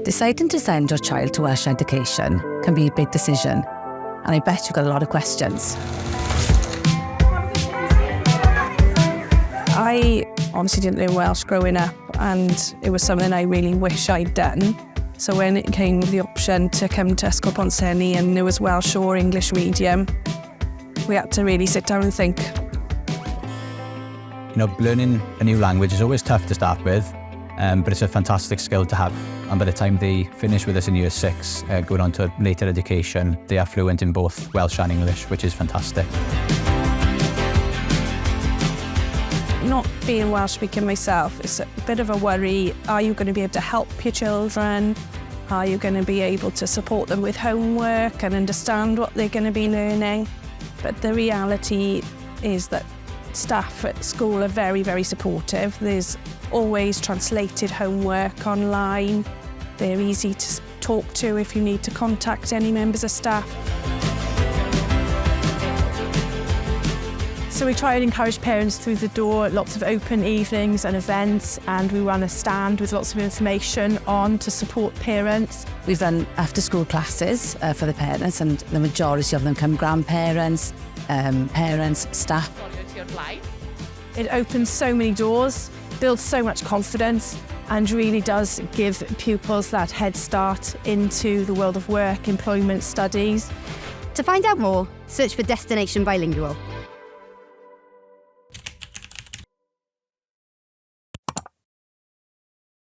Deciding to send your child to Welsh education can be a big decision, and I bet you've got a lot of questions. I honestly didn't learn Welsh growing up, and it was something I really wish I'd done. So when it came with the option to come to Ysgol Pontsenni and there was Welsh or English medium, we had to really sit down and think. You know, learning a new language is always tough to start with, but it's a fantastic skill to have. And by the time they finish with us in year 6, going on to later education, they are fluent in both Welsh and English, which is fantastic. Not being Welsh speaking myself, it's a bit of a worry. Are you going to be able to help your children? Are you going to be able to support them with homework and understand what they're going to be learning? But the reality is that staff at school are very, very supportive. There's always translated homework online. They're easy to talk to if you need to contact any members of staff. So we try and encourage parents through the door, lots of open evenings and events, and we run a stand with lots of information on to support parents. We've done after-school classes for the parents, and the majority of them come grandparents, parents, staff. It opens so many doors, builds so much confidence, and really does give pupils that head start into the world of work, employment, studies. To find out more, search for Destination Bilingual.